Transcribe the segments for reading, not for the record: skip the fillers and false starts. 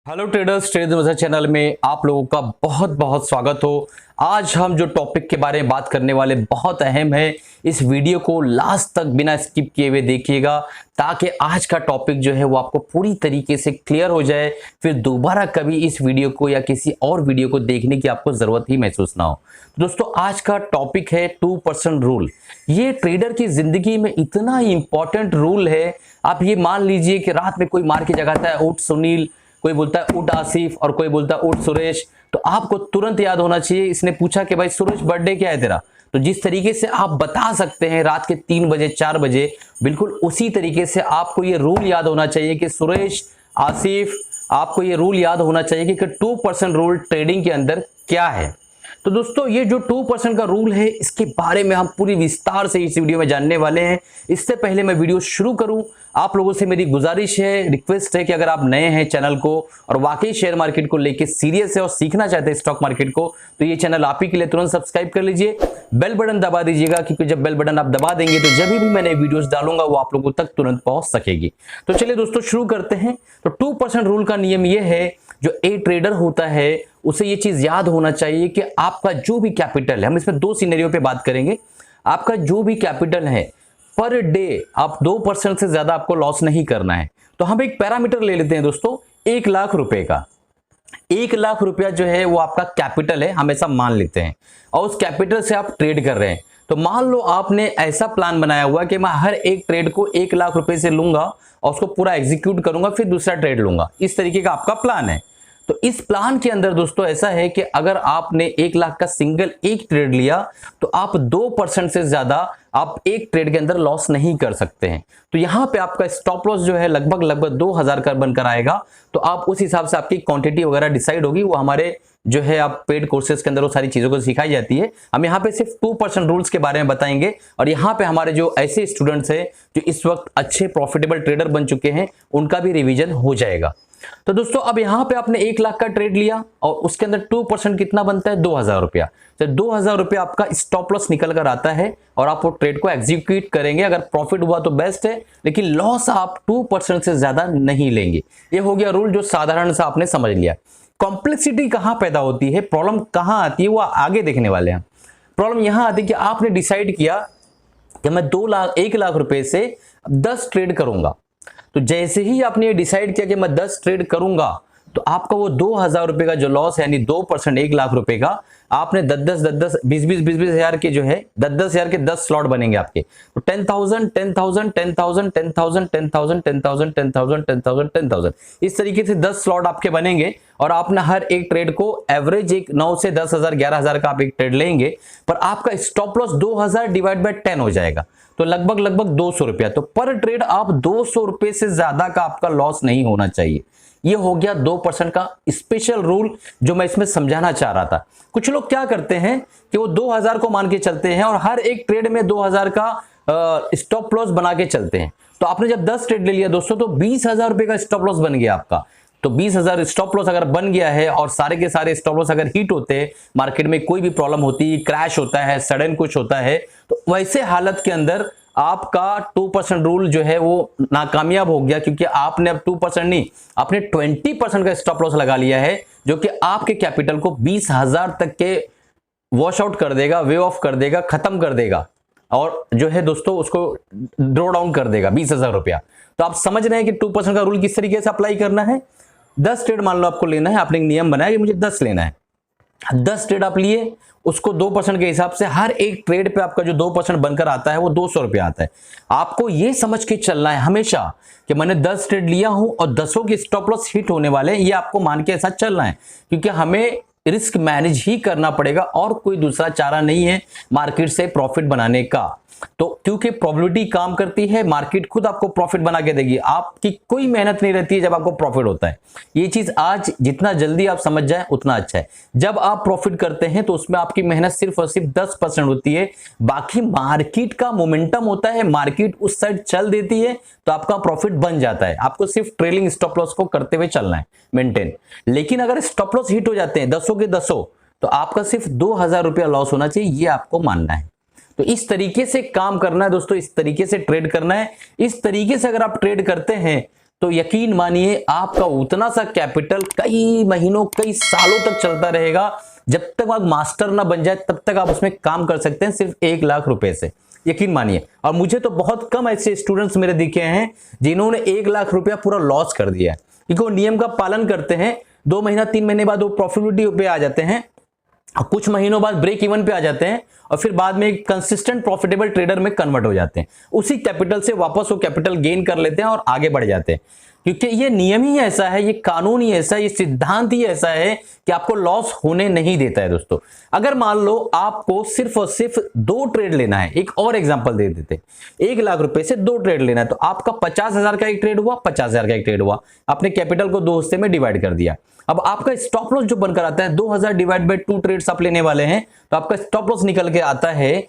Hello traders, trade मज़ा channel में आप लोगों का बहुत बहुत स्वागत हो। आज हम जो टॉपिक के बारे में बात करने वाले बहुत अहम है। इस वीडियो को लास्ट तक बिना स्किप किए हुए देखिएगा ताकि आज का टॉपिक जो है वो आपको पूरी तरीके से क्लियर हो जाए, फिर दोबारा कभी इस वीडियो को या किसी और वीडियो को देखने की आपको जरूरत ही महसूस ना हो। तो दोस्तों, आज का टॉपिक है 2% रूल। ये ट्रेडर की जिंदगी में इतना ही इंपॉर्टेंट रूल है। आप ये मान लीजिए कि रात में कोई मार के जगाता है उठ सुनील, कोई बोलता है उठ आसिफ और कोई बोलता है उठ सुरेश, तो आपको तुरंत याद होना चाहिए। इसने पूछा कि भाई सुरेश बर्थडे क्या है तेरा, तो जिस तरीके से आप बता सकते हैं रात के 3 बजे 4 बजे, बिल्कुल उसी तरीके से आपको ये रूल याद होना चाहिए कि सुरेश आसिफ, आपको ये रूल याद होना चाहिए कि 2% रूल ट्रेडिंग के अंदर क्या है। तो दोस्तों, ये जो 2% का रूल है इसके बारे में हम पूरी विस्तार से इस वीडियो में जानने वाले हैं। इससे पहले मैं वीडियो शुरू करूं, आप लोगों से मेरी गुजारिश है, रिक्वेस्ट है कि अगर आप नए हैं चैनल को और वाकई शेयर मार्केट को लेके सीरियस है और सीखना चाहते हैं स्टॉक मार्केट को, तो ये चैनल आप ही के लिए तुरंत सब्सक्राइब कर लीजिए, बेल बटन दबा दीजिएगा, क्योंकि जब बेल बटन आप दबा देंगे तो जब भी मैं नई वीडियोस डालूंगा वो आप लोगों तक तुरंत पहुंच सकेगी। तो चलिए दोस्तों शुरू करते हैं। तो 2% रूल का नियम ये है, जो ए ट्रेडर होता है उसे ये चीज याद होना चाहिए कि आपका जो भी कैपिटल है, हम इसमें 2 सिनेरियो पे बात करेंगे, आपका जो भी कैपिटल है पर डे आप 2% से ज्यादा आपको लॉस नहीं करना है। तो हम एक पैरामीटर ले लेते हैं दोस्तों, 1 लाख रुपए का। 1 लाख रुपया जो है वो आपका कैपिटल है, हम ऐसा मान लेते हैं, और उस कैपिटल से आप ट्रेड कर रहे हैं। तो मान लो आपने ऐसा प्लान बनाया हुआ कि मैं हर एक ट्रेड को 1 लाख रुपए से लूंगा और उसको पूरा एग्जीक्यूट करूंगा, फिर दूसरा ट्रेड लूंगा, इस तरीके का आपका प्लान है। तो इस प्लान के अंदर दोस्तों ऐसा है कि अगर आपने 1 लाख का सिंगल एक ट्रेड लिया तो आप 2% से ज्यादा आप एक ट्रेड के अंदर लॉस नहीं कर सकते हैं। तो यहां पे आपका स्टॉप लॉस जो है लगभग 2000 का बनकर आएगा। तो आप उस हिसाब से आपकी क्वांटिटी वगैरह डिसाइड होगी, वो हमारे जो है आप पेड कोर्सेज के अंदर वो सारी चीजों को सिखाई जाती है। हम यहाँ पे सिर्फ 2% रूल्स के बारे में बताएंगे, और यहाँ पे हमारे जो ऐसे स्टूडेंट्स हैं जो इस वक्त अच्छे प्रॉफिटेबल ट्रेडर बन चुके हैं उनका भी रिवीजन हो जाएगा। तो दोस्तों, अब यहां पे आपने 1 लाख का ट्रेड लिया और उसके अंदर 2% कितना बनता है, 2000 रुपया। तो 2000 रुपया आपका स्टॉप लॉस निकल कर आता है और आप वो ट्रेड को एग्जीक्यूट करेंगे। अगर प्रॉफिट हुआ तो बेस्ट है, लेकिन लॉस आप 2% से ज्यादा नहीं लेंगे। ये हो गया रूल जो साधारण सा आपने समझ लिया। कॉम्प्लेक्सिटी कहां पैदा होती है, प्रॉब्लम कहां आती है, वो आगे देखने वाले हैं। प्रॉब्लम यहां आती है कि आपने डिसाइड किया कि मैं 1 लाख रुपए से 10 ट्रेड करूंगा। तो जैसे ही आपने ये डिसाइड किया कि मैं 10 ट्रेड करूंगा, तो आपका वो 2000 रुपए का जो लॉस है, यानी 2% 1 लाख रुपए का, आपने 10 20 हजार के जो है 10 हजार के 10 स्लॉट बनेंगे आपके। तो 10,000 10,000 10,000 10,000 10,000 10,000 10,000 10,000 10,000 इस तरीके से 10 स्लॉट आपके बनेंगे। और आपने हर एक ट्रेड को एवरेज एक 9 से 10,000 11,000 का आप एक ट्रेड लेंगे, पर आपका स्टॉप लॉस 2000 डिवाइड बाय 10 हो जाएगा, तो लगभग 200 रुपया। तो पर ट्रेड आप 200 रुपए से ज्यादा का आपका लॉस नहीं होना चाहिए। ये हो गया 2% का स्पेशल रूल जो मैं इसमें समझाना चाह रहा था। कुछ लोग क्या करते हैं कि वो 2000 को मान के चलते हैं और हर एक ट्रेड में 2000 का स्टॉप लॉस बना के चलते हैं। तो आपने जब 10 ट्रेड ले लिया दोस्तों, तो 20,000 रुपए का स्टॉप लॉस बन गया आपका। तो 20,000 स्टॉप लॉस अगर बन गया है और सारे के सारे स्टॉप लॉस अगर हिट होते हैं, मार्केट में कोई भी प्रॉब्लम होती है, क्रैश होता है, सडन कुछ होता है, तो वैसे हालत के अंदर आपका 2% रूल जो है वो नाकामयाब हो गया, क्योंकि आपने अब 2% नहीं, आपने 20% का स्टॉप लॉस लगा लिया है, जो कि आपके कैपिटल को 20,000 तक के वॉश आउट कर देगा, वे ऑफ कर देगा, खत्म कर देगा, और जो है दोस्तों उसको ड्रॉ डाउन कर देगा 20,000 रुपया। तो आप समझ रहे हैं कि 2% का रूल किस तरीके से अप्लाई करना है। 10 ट्रेड मान लो आपको लेना है, आपने एक नियम बनाया कि मुझे 10 लेना है। 10 ट्रेड आप लिए, उसको 2% के हिसाब से हर एक ट्रेड पे आपका जो 2% बनकर आता है वो 200 रुपया आता है। आपको ये समझ के चलना है हमेशा कि मैंने 10 ट्रेड लिया हूं और 10 के स्टॉप लॉस हिट होने वाले हैं, ये आपको मान के ऐसा चलना है, क्योंकि हमें रिस्क मैनेज ही करना पड़ेगा और कोई दूसरा चारा नहीं है मार्केट से प्रॉफिट बनाने का। तो क्योंकि प्रोबेबिलिटी काम करती है, मार्केट खुद आपको प्रॉफिट बना के देगी, आपकी कोई मेहनत नहीं रहती है जब आपको प्रॉफिट होता है। ये चीज आज जितना जल्दी आप समझ जाए उतना अच्छा है। जब आप प्रॉफिट करते हैं तो उसमें आपकी मेहनत सिर्फ और सिर्फ 10% होती है, बाकी मार्केट का मोमेंटम होता है, मार्केट उस साइड चल देती है तो आपका प्रॉफिट बन जाता है। आपको सिर्फ ट्रेलिंग स्टॉप लॉस को करते हुए चलना है, मेंटेन। लेकिन अगर स्टॉप लॉस हिट हो जाते हैं 10 के 10, तो आपका सिर्फ 2000 रुपया लॉस होना चाहिए, ये आपको मानना है। तो इस तरीके से काम करना है दोस्तों, इस तरीके से ट्रेड करना है। इस तरीके से अगर आप ट्रेड करते हैं तो यकीन मानिए आपका उतना सा कैपिटल कई महीनों कई सालों तक चलता रहेगा। जब तक आप मास्टर ना बन जाए तब तक आप उसमें काम कर सकते हैं सिर्फ 1,00,000 रुपए से, यकीन मानिए। और मुझे तो बहुत कम ऐसे स्टूडेंट्स मेरे दिखे हैं जिन्होंने 1,00,000 रुपया पूरा लॉस कर दिया है, क्योंकि वो नियम का पालन करते हैं। 2 महीना 3 महीने बाद वो प्रॉफिटेबिलिटी पे आ जाते हैं, कुछ महीनों बाद ब्रेक इवन पे आ जाते हैं और फिर बाद में एक कंसिस्टेंट प्रॉफिटेबल ट्रेडर में कन्वर्ट हो जाते हैं। उसी कैपिटल से वापस वो कैपिटल गेन कर लेते हैं और आगे बढ़ जाते हैं, क्योंकि ये नियम ही ऐसा है, ये कानून ही ऐसा है, ये सिद्धांत ही ऐसा है कि आपको लॉस होने नहीं देता है। दोस्तों अगर मान लो आपको सिर्फ और सिर्फ 2 ट्रेड लेना है, एक और एग्जांपल दे देते, 1,00,000 रुपए से 2 ट्रेड लेना है, तो आपका 50,000 का एक ट्रेड हुआ, 50,000 का एक ट्रेड हुआ, आपने कैपिटल को 2 हिस्से में डिवाइड कर दिया। अब आपका स्टॉप लॉस जो बनकर आता है 2,000 डिवाइड बाय 2 ट्रेड्स आप लेने वाले हैं, तो आपका स्टॉप लॉस निकल के आता है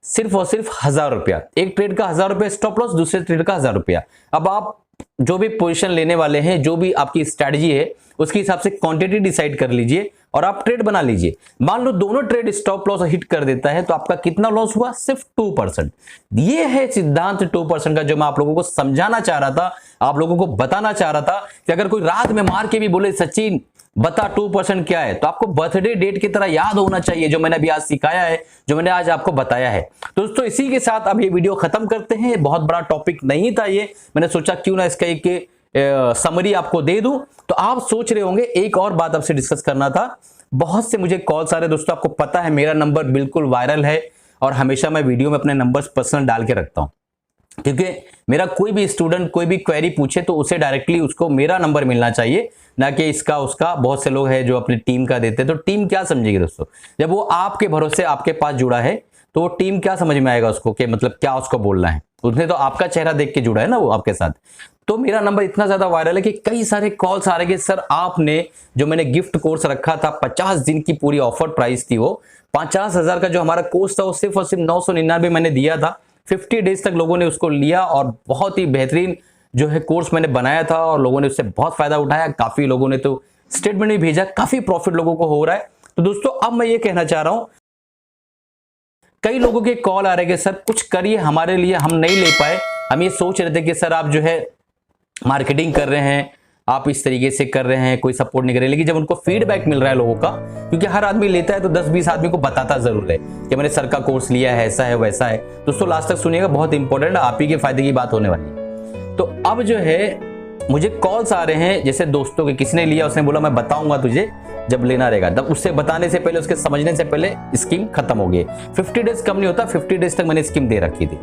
सिर्फ और सिर्फ 1,000 रुपया। एक ट्रेड का 1,000 रुपया स्टॉप लॉस, दूसरे ट्रेड का 1,000 रुपया। अब आप जो भी पोजीशन लेने वाले हैं, जो भी आपकी स्ट्रेटजी है, उसके हिसाब से क्वांटिटी डिसाइड कर लीजिए और आप ट्रेड बना लीजिए। मान लो दोनों ट्रेड स्टॉप लॉस हिट कर देता है, तो आपका कितना लॉस हुआ? सिर्फ 2%। ये है सिद्धांत 2% का, जो मैं आप लोगों को समझाना चाह रहा था, आप लोगों को बताना चाह रहा था कि अगर कोई रात में मार के भी बोले सचिन बता 2% क्या है, तो आपको बर्थडे डेट की तरह याद होना चाहिए, जो मैंने अभी आज सिखाया है, जो मैंने आज आपको बताया है। दोस्तों इसी के साथ अब ये वीडियो खत्म करते हैं। बहुत बड़ा टॉपिक नहीं था ये, मैंने सोचा क्यों ना इसका एक समरी आपको दे दूं। तो आप सोच रहे होंगे एक और बात आपसे डिस्कस करना था। बहुत से मुझे कॉल्स आ रहे दोस्तों, आपको पता है मेरा नंबर बिल्कुल वायरल है और हमेशा मैं वीडियो में अपने नंबर्स पर्सनल डाल के रखता हूं, क्योंकि मेरा कोई भी स्टूडेंट कोई भी क्वेरी पूछे तो उसे डायरेक्टली उसको मेरा नंबर मिलना चाहिए, ना कि इसका उसका। बहुत से लोग हैं जो अपनी टीम का देते हैं, तो टीम क्या समझेगी दोस्तों? जब वो आपके भरोसे आपके पास जुड़ा है तो वो टीम क्या समझ में आएगा उसको कि मतलब क्या उसको बोलना है? उसने तो आपका चेहरा देख के जुड़ा है ना वो आपके साथ। तो मेरा नंबर इतना ज्यादा वायरल है कि कई सारे कॉल्स आ रहे हैं कि सर आपने जो मैंने गिफ्ट कोर्स रखा था, 50 दिन की पूरी ऑफर प्राइस थी, वो 50,000 का जो हमारा कोर्स था वो सिर्फ और सिर्फ 999 मैंने दिया था। 50 डेज तक लोगों ने उसको लिया और बहुत ही बेहतरीन जो है कोर्स मैंने बनाया था और लोगों ने उससे बहुत फायदा उठाया। काफी लोगों ने तो स्टेटमेंट भी भेजा, काफी प्रॉफिट लोगों को हो रहा है। तो दोस्तों अब मैं ये कहना चाह रहा हूं, कई लोगों के कॉल आ रहे हैं कि सर कुछ करिए हमारे लिए, हम नहीं ले पाए। हम ये सोच रहे थे कि सर आप जो है मार्केटिंग कर रहे हैं, आप इस तरीके से कर रहे हैं, कोई सपोर्ट नहीं कर रहे। लेकिन जब उनको फीडबैक मिल रहा है लोगों का, क्योंकि हर आदमी लेता है तो 10-20 आदमी को बताता जरूर है कि मैंने सर का कोर्स लिया है, ऐसा है वैसा है। दोस्तों लास्ट तक सुनिएगा, बहुत इंपॉर्टेंट, आप ही के फायदे की बात होने वाली है। तो अब जो है मुझे कॉल्स आ रहे हैं, जैसे दोस्तों के किसी ने लिया, उसने बोला मैं बताऊंगा तुझे जब लेना रहेगा। तब उससे बताने से पहले, उसके समझने से पहले स्कीम खत्म हो गई। 50 डेज कम नहीं होता, 50 डेज तक मैंने स्कीम दे रखी थी।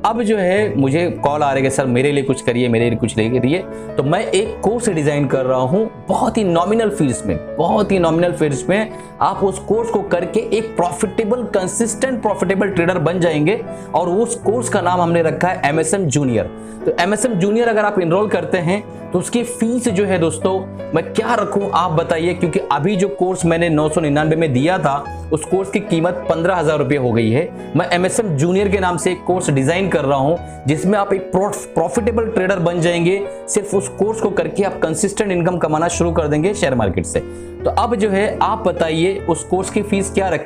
अब जो है मुझे कॉल आ रहे हैं सर मेरे लिए कुछ करिए, मेरे लिए कुछ करिए। तो मैं एक कोर्स डिजाइन कर रहा हूं बहुत ही नॉमिनल फीस में, बहुत ही नॉमिनल फीस में। आप उस कोर्स को करके एक प्रॉफिटेबल कंसिस्टेंट प्रॉफिटेबल ट्रेडर बन जाएंगे। और उस कोर्स का नाम हमने रखा है MSM जूनियर। तो MSM जूनियर अगर आप इनरोल करते हैं तो उसकी फीस जो है दोस्तों मैं क्या रखूं आप बताइए, क्योंकि अभी जो कोर्स मैंने 999 में दिया था उस कोर्स की कीमत 15,000 रुपये हो गई है। मैं MSM जूनियर के नाम से एक कोर्स डिजाइन कर रहा हूं जिसमें आप एक प्रॉफिटेबल ट्रेडर बन जाएंगे। सिर्फ उस कोर्स को करके आप कंसिस्टेंट इनकम कमाना शुरू कर देंगे शेयर मार्केट से। तो अब जो है आप बताइए उस कोर्स की फीस क्या रखें।